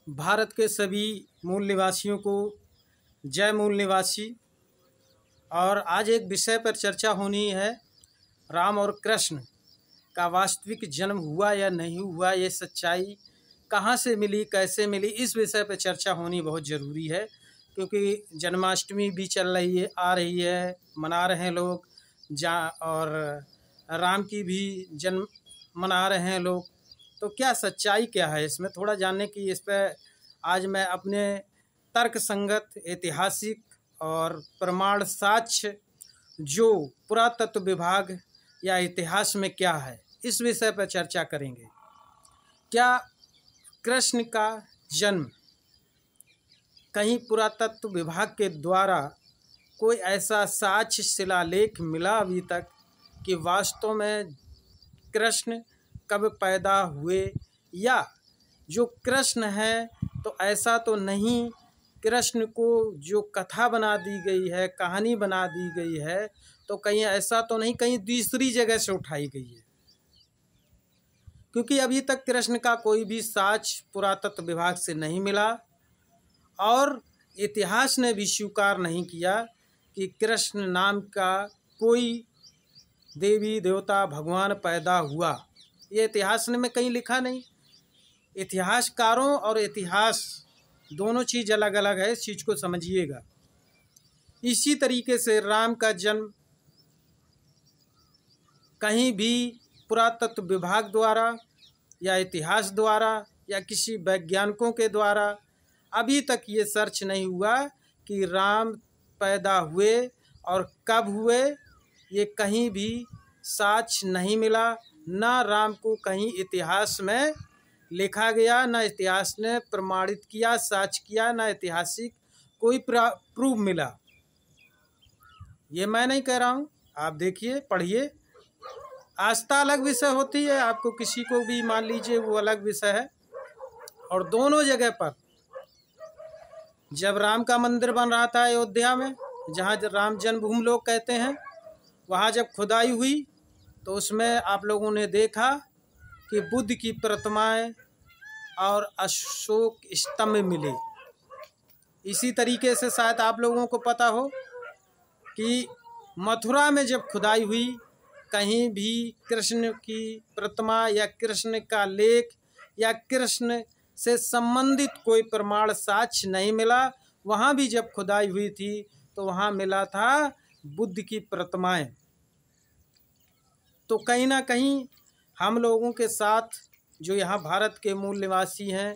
भारत के सभी मूल निवासियों को जय मूल निवासी। और आज एक विषय पर चर्चा होनी है, राम और कृष्ण का वास्तविक जन्म हुआ या नहीं हुआ, ये सच्चाई कहाँ से मिली, कैसे मिली, इस विषय पर चर्चा होनी बहुत ज़रूरी है। क्योंकि जन्माष्टमी भी चल रही है, आ रही है, मना रहे हैं लोग और राम की भी जन्म मना रहे हैं लोग। तो क्या सच्चाई क्या है इसमें, थोड़ा जानने की इस पर आज मैं अपने तर्क संगत, ऐतिहासिक और प्रमाण साक्ष्य जो पुरातत्व विभाग या इतिहास में क्या है, इस विषय पर चर्चा करेंगे। क्या कृष्ण का जन्म कहीं पुरातत्व विभाग के द्वारा कोई ऐसा साक्ष्य शिलालेख मिला अभी तक कि वास्तव में कृष्ण कब पैदा हुए, या जो कृष्ण है तो ऐसा तो नहीं, कृष्ण को जो कथा बना दी गई है, कहानी बना दी गई है, तो कहीं ऐसा तो नहीं कहीं दूसरी जगह से उठाई गई है। क्योंकि अभी तक कृष्ण का कोई भी साक्ष्य पुरातत्व विभाग से नहीं मिला और इतिहास ने भी स्वीकार नहीं किया कि कृष्ण नाम का कोई देवी देवता भगवान पैदा हुआ। ये इतिहास में कहीं लिखा नहीं। इतिहासकारों और इतिहास दोनों चीज़ अलग अलग है, इस चीज़ को समझिएगा। इसी तरीके से राम का जन्म कहीं भी पुरातत्व विभाग द्वारा या इतिहास द्वारा या किसी वैज्ञानिकों के द्वारा अभी तक ये सर्च नहीं हुआ कि राम पैदा हुए और कब हुए। ये कहीं भी साक्ष्य नहीं मिला, ना राम को कहीं इतिहास में लिखा गया, ना इतिहास ने प्रमाणित किया, साक्ष्य किया, ना ऐतिहासिक कोई प्रूफ मिला। ये मैं नहीं कह रहा हूँ, आप देखिए, पढ़िए। आस्था अलग विषय होती है, आपको किसी को भी मान लीजिए वो अलग विषय है। और दोनों जगह पर जब राम का मंदिर बन रहा था अयोध्या में, जहाँ राम जन्मभूमि लोग कहते हैं, वहाँ जब खुदाई हुई तो उसमें आप लोगों ने देखा कि बुद्ध की प्रतिमाएं और अशोक स्तंभ मिले। इसी तरीके से शायद आप लोगों को पता हो कि मथुरा में जब खुदाई हुई, कहीं भी कृष्ण की प्रतिमा या कृष्ण का लेख या कृष्ण से संबंधित कोई प्रमाण साक्ष्य नहीं मिला। वहाँ भी जब खुदाई हुई थी तो वहाँ मिला था बुद्ध की प्रतिमाएं। तो कहीं ना कहीं हम लोगों के साथ जो यहाँ भारत के मूल निवासी हैं,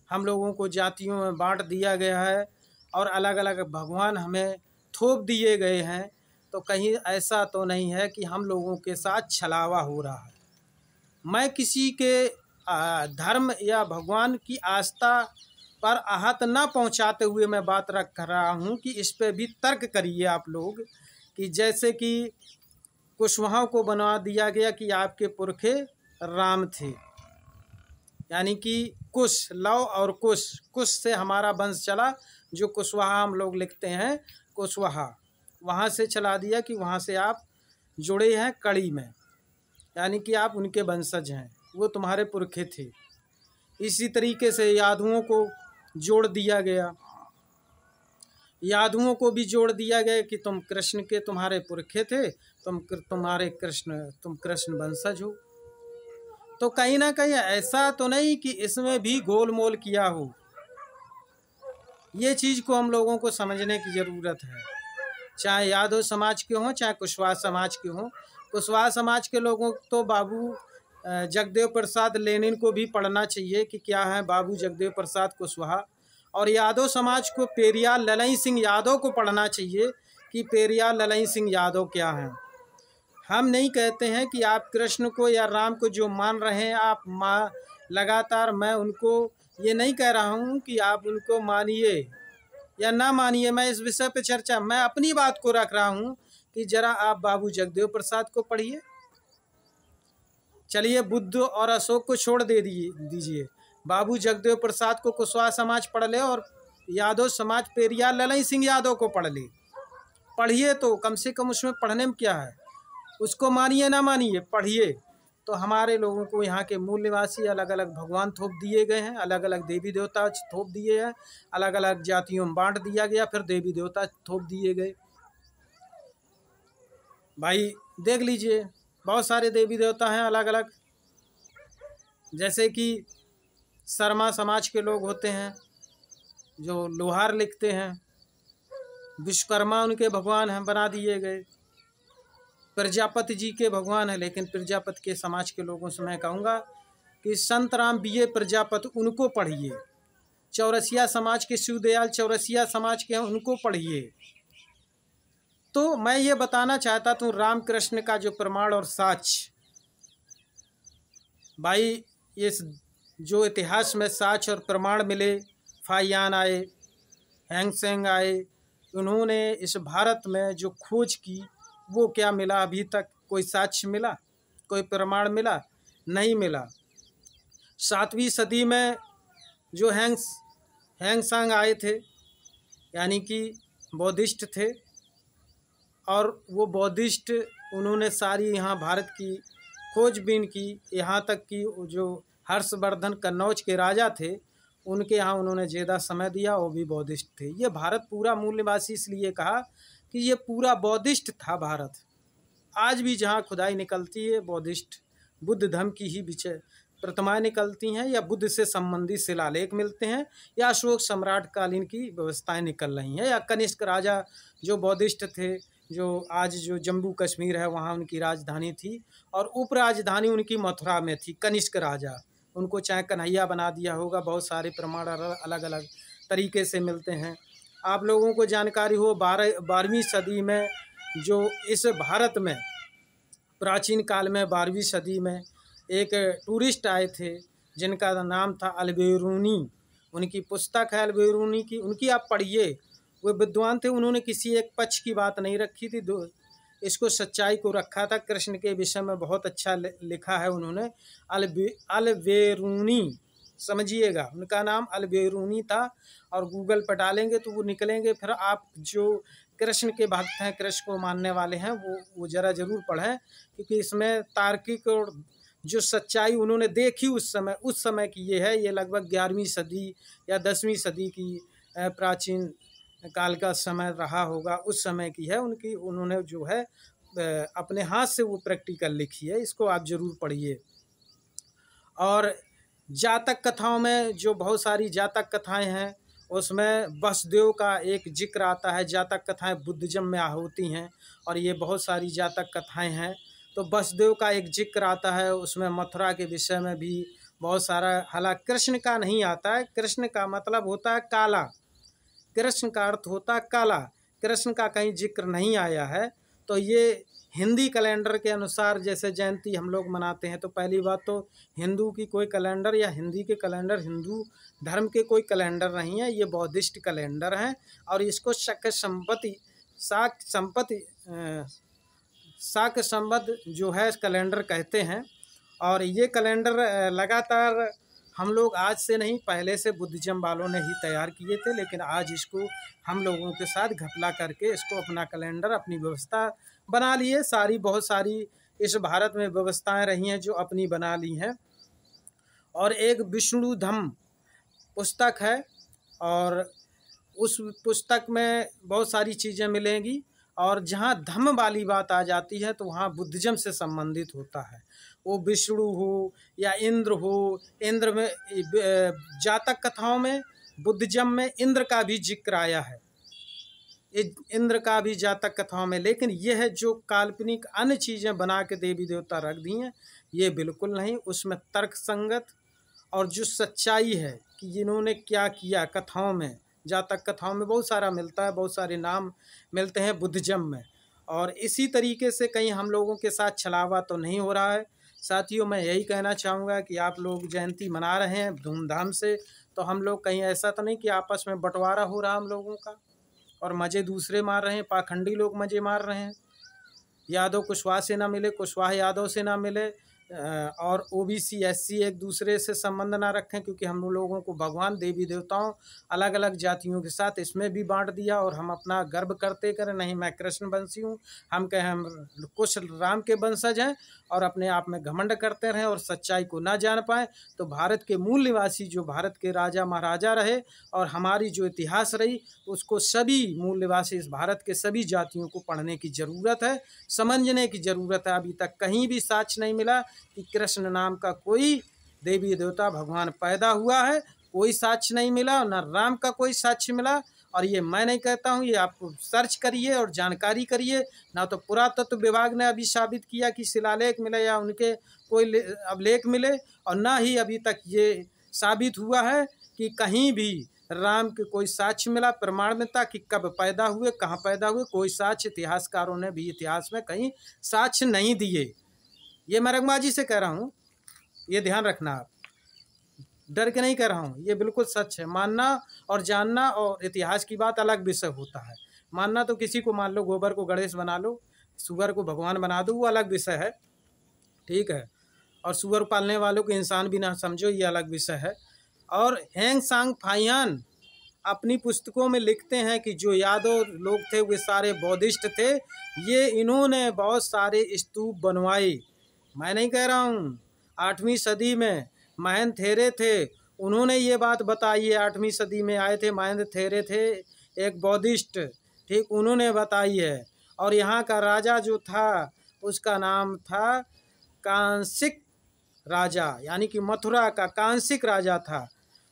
हम लोगों को जातियों में बांट दिया गया है और अलग अलग भगवान हमें थोप दिए गए हैं। तो कहीं ऐसा तो नहीं है कि हम लोगों के साथ छलावा हो रहा है। मैं किसी के धर्म या भगवान की आस्था पर आहत ना पहुंचाते हुए मैं बात रख रहा हूं कि इस पे भी तर्क करिए आप लोग। कि जैसे कि कुशवाहों को बना दिया गया कि आपके पुरखे राम थे, यानी कि कुश, लव और कुश से हमारा वंश चला। जो कुशवाहा हम लोग लिखते हैं कुशवाहा, वहाँ से चला दिया कि वहाँ से आप जुड़े हैं कड़ी में, यानी कि आप उनके वंशज हैं, वो तुम्हारे पुरखे थे। इसी तरीके से यादवों को जोड़ दिया गया, यादवों को भी जोड़ दिया गया कि तुम कृष्ण के तुम्हारे पुरखे थे, तुम कृष्ण वंशज हो। तो कहीं ना कहीं ऐसा तो नहीं कि इसमें भी गोलमोल किया हो। ये चीज़ को हम लोगों को समझने की ज़रूरत है, चाहे यादव समाज के हों चाहे कुशवाहा समाज के हों। कुशवाहा समाज के लोगों को तो बाबू जगदेव प्रसाद लेनिन को भी पढ़ना चाहिए कि क्या है बाबू जगदेव प्रसाद कुशवाहा। और यादव समाज को पेरियार ललई सिंह यादव को पढ़ना चाहिए कि पेरियार ललई सिंह यादव क्या हैं। हम नहीं कहते हैं कि आप कृष्ण को या राम को जो मान रहे हैं आप लगातार, मैं उनको ये नहीं कह रहा हूँ कि आप उनको मानिए या ना मानिए। मैं इस विषय पे चर्चा, मैं अपनी बात को रख रहा हूँ कि जरा आप बाबू जगदेव प्रसाद को पढ़िए। चलिए बुद्ध और अशोक को छोड़ दीजिए, बाबू जगदेव प्रसाद को कुशवाहा समाज पढ़ ले और यादव समाज पेरियार ललई सिंह यादव को पढ़ ले। पढ़िए तो कम से कम उसमें पढ़ने में क्या है, उसको मानिए ना मानिए, पढ़िए। तो हमारे लोगों को यहाँ के मूल निवासी अलग अलग भगवान थोप दिए गए हैं, अलग अलग देवी देवता थोप दिए हैं, अलग अलग जातियों में बांट दिया गया, फिर देवी देवता थोप दिए गए। भाई देख लीजिए, बहुत सारे देवी देवता हैं अलग अलग। जैसे कि शर्मा समाज के लोग होते हैं जो लोहार लिखते हैं, विश्वकर्मा उनके भगवान हैं, बना दिए गए। प्रजापति जी के भगवान हैं, लेकिन प्रजापति के समाज के लोगों से मैं कहूँगा कि संत राम बीए प्रजापति उनको पढ़िए। चौरसिया समाज के शिवदयाल चौरसिया समाज के हैं, उनको पढ़िए। तो मैं ये बताना चाहता हूँ रामकृष्ण का जो प्रमाण और साक्ष्य, भाई ये जो इतिहास में साक्ष्य और प्रमाण मिले, फाहियान आए, हैंगसेंग आए, उन्होंने इस भारत में जो खोज की वो क्या मिला? अभी तक कोई साक्ष्य मिला, कोई प्रमाण मिला? नहीं मिला। 7वीं सदी में जो हैंगसांग आए थे, यानी कि बौद्धिस्ट थे, और वो बौद्धिस्ट उन्होंने सारी यहाँ भारत की खोजबीन की। यहाँ तक कि जो हर्षवर्धन कन्नौज के राजा थे, उनके यहाँ उन्होंने ज़्यादा समय दिया, वो भी बौद्धिस्ट थे। ये भारत पूरा मूल निवासी इसलिए कहा कि ये पूरा बौद्धिस्ट था भारत। आज भी जहाँ खुदाई निकलती है बौद्धिस्ट बुद्ध धर्म की ही विषय प्रतिमाएँ निकलती हैं, या बुद्ध से संबंधित शिलालेख मिलते हैं, या अशोक सम्राट कालीन की व्यवस्थाएं निकल रही हैं, या कनिष्क राजा जो बौद्धिस्ट थे, जो आज जो जम्मू कश्मीर है वहाँ उनकी राजधानी थी, और उप राजधानी उनकी मथुरा में थी। कनिष्क राजा, उनको चाहे कन्हैया बना दिया होगा। बहुत सारे प्रमाण अलग अलग तरीके से मिलते हैं। आप लोगों को जानकारी हो 12वीं सदी में जो इस भारत में प्राचीन काल में 12वीं सदी में एक टूरिस्ट आए थे जिनका नाम था अल्बेरूनी। उनकी पुस्तक है अल्बेरूनी की, उनकी आप पढ़िए। वो विद्वान थे, उन्होंने किसी एक पक्ष की बात नहीं रखी थी, इसको सच्चाई को रखा था। कृष्ण के विषय में बहुत अच्छा लिखा है उन्होंने। अल्बेरूनी, समझिएगा, उनका नाम अल्बेरूनी था, और गूगल पर डालेंगे तो वो निकलेंगे। फिर आप जो कृष्ण के भक्त हैं, कृष्ण को मानने वाले हैं, वो ज़रा ज़रूर पढ़ें, क्योंकि इसमें तार्किक और जो सच्चाई उन्होंने देखी उस समय की ये है। ये लगभग 11वीं सदी या 10वीं सदी की प्राचीन काल का समय रहा होगा, उस समय की है उनकी। उन्होंने जो है अपने हाथ से वो प्रैक्टिकल लिखी है, इसको आप ज़रूर पढ़िए। और जातक कथाओं में जो बहुत सारी जातक कथाएं हैं, उसमें वसुदेव का एक जिक्र आता है। जातक कथाएं बुद्धिज्म में होती हैं, और ये बहुत सारी जातक कथाएं हैं। तो वसुदेव का एक जिक्र आता है, उसमें मथुरा के विषय में भी बहुत सारा। हालांकि कृष्ण का नहीं आता है, कृष्ण का मतलब होता है काला, कृष्ण का अर्थ होता है काला, कृष्ण का कहीं जिक्र नहीं आया है। तो ये हिंदी कैलेंडर के अनुसार जैसे जयंती हम लोग मनाते हैं, तो पहली बात तो हिंदू की कोई कैलेंडर या हिंदी के कैलेंडर हिंदू धर्म के कोई कैलेंडर नहीं है, ये बौद्धिस्ट कैलेंडर हैं। और इसको शाक संबद्ध जो है कैलेंडर कहते हैं। और ये कैलेंडर लगातार हम लोग आज से नहीं, पहले से बुद्धिज्म वालों ने ही तैयार किए थे, लेकिन आज इसको हम लोगों के साथ घपला करके इसको अपना कैलेंडर, अपनी व्यवस्था बना लिए। बहुत सारी इस भारत में व्यवस्थाएं रही हैं जो अपनी बना ली हैं। और एक विष्णु धम्म पुस्तक है, और उस पुस्तक में बहुत सारी चीज़ें मिलेंगी, और जहाँ धम्म वाली बात आ जाती है तो वहाँ बुद्धिज्म से संबंधित होता है। वो विष्णु हो या इंद्र हो, इंद्र में जातक कथाओं में बुद्धिज्म में इंद्र का भी जिक्र आया है, इंद्र का भी जातक कथाओं में। लेकिन यह है जो काल्पनिक अन्य चीज़ें बना के देवी देवता रख दी हैं, ये बिल्कुल नहीं। उसमें तर्क संगत और जो सच्चाई है कि जिन्होंने क्या किया, कथाओं में, जातक कथाओं में बहुत सारा मिलता है, बहुत सारे नाम मिलते हैं बुद्धिज्म में। और इसी तरीके से कहीं हम लोगों के साथ छलावा तो नहीं हो रहा है। साथियों, मैं यही कहना चाहूँगा कि आप लोग जयंती मना रहे हैं धूमधाम से, तो हम लोग कहीं ऐसा तो नहीं कि आपस में बंटवारा हो रहा हम लोगों का और मज़े दूसरे मार रहे हैं, पाखंडी लोग मज़े मार रहे हैं। यादव कुशवाहा से ना मिले, कुशवाहा यादव से ना मिले, और ओबीसी एससी एक दूसरे से संबंध ना रखें, क्योंकि हम लोगों को भगवान देवी देवताओं अलग अलग जातियों के साथ इसमें भी बांट दिया। और हम अपना गर्व करते करें, नहीं मैं कृष्ण वंशी हूँ, हम कहें हम कुछ राम के वंशज हैं, और अपने आप में घमंड करते रहें और सच्चाई को ना जान पाएँ, तो भारत के मूल निवासी जो भारत के राजा महाराजा रहे और हमारी जो इतिहास रही, उसको सभी मूल निवासी इस भारत के सभी जातियों को पढ़ने की ज़रूरत है, समझने की ज़रूरत है। अभी तक कहीं भी साक्ष्य नहीं मिला कि कृष्ण नाम का कोई देवी देवता भगवान पैदा हुआ है, कोई साक्ष्य नहीं मिला, और न राम का कोई साक्ष्य मिला। और ये मैं नहीं कहता हूँ, ये आप सर्च करिए और जानकारी करिए। ना तो पुरातत्व विभाग ने अभी साबित किया कि शिलालेख मिले या उनके कोई अभिलेख मिले, और ना ही अभी तक ये साबित हुआ है कि कहीं भी राम के कोई साक्ष्य मिला, प्रमाण मिलता कि कब पैदा हुए, कहाँ पैदा हुए, कोई साक्ष्य इतिहासकारों ने भी इतिहास में कहीं साक्ष्य नहीं दिए। ये मैं रंगबाजी से कह रहा हूँ, ये ध्यान रखना, आप डर के नहीं कह रहा हूँ, ये बिल्कुल सच है। मानना और जानना और इतिहास की बात अलग विषय होता है। मानना तो किसी को मान लो, गोबर को गणेश बना लो, सुअर को भगवान बना दो, वो अलग विषय है, ठीक है। और सुअर पालने वालों को इंसान भी ना समझो, ये अलग विषय है। और हेंग सांग फाहियान अपनी पुस्तकों में लिखते हैं कि जो यादव लोग थे वे सारे बौद्धिस्ट थे, ये इन्होंने बहुत सारे स्तूप बनवाए। मैं नहीं कह रहा हूँ, 8वीं सदी में महंत थेरे थे, उन्होंने ये बात बताई है। 8वीं सदी में आए थे, महंत थेरे थे, एक बौद्धिस्ट, ठीक, उन्होंने बताई है। और यहाँ का राजा जो था उसका नाम था कांसिक राजा, यानी कि मथुरा का कांसिक राजा था।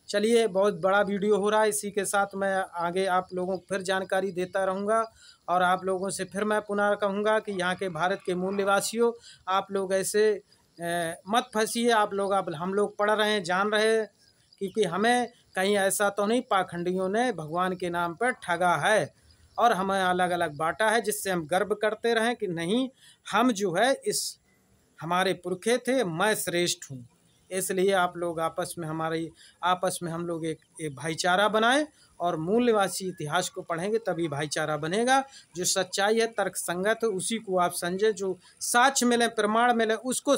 चलिए, बहुत बड़ा वीडियो हो रहा है, इसी के साथ मैं आगे आप लोगों को फिर जानकारी देता रहूँगा। और आप लोगों से फिर मैं पुनः कहूँगा कि यहाँ के भारत के मूल निवासियों, आप लोग ऐसे मत फंसिए। आप लोग, अब हम लोग पढ़ रहे हैं, जान रहे हैं, क्योंकि हमें कहीं ऐसा तो नहीं पाखंडियों ने भगवान के नाम पर ठगा है और हमें अलग अलग बांटा है, जिससे हम गर्व करते रहें कि नहीं, हम जो है इस हमारे पुरखे थे, मैं श्रेष्ठ हूँ। इसलिए आप लोग आपस में हम लोग एक भाईचारा बनाएं और मूल निवासी इतिहास को पढ़ेंगे, तभी भाईचारा बनेगा। जो सच्चाई है, तर्क संगत है, उसी को आप समझे, जो साक्ष्य मिले, प्रमाण मिले, उसको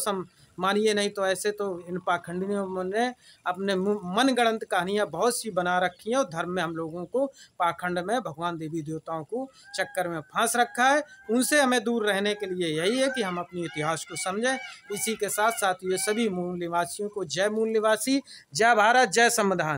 मानिए। नहीं तो ऐसे तो इन पाखंडियों ने अपने मनगढ़ंत कहानियाँ बहुत सी बना रखी हैं और धर्म में हम लोगों को पाखंड में भगवान देवी देवताओं को चक्कर में फांस रखा है। उनसे हमें दूर रहने के लिए यही है कि हम अपनी इतिहास को समझें। इसी के साथ साथ ये सभी मूल निवासियों को जय मूल निवासी, जय भारत, जय संविधान।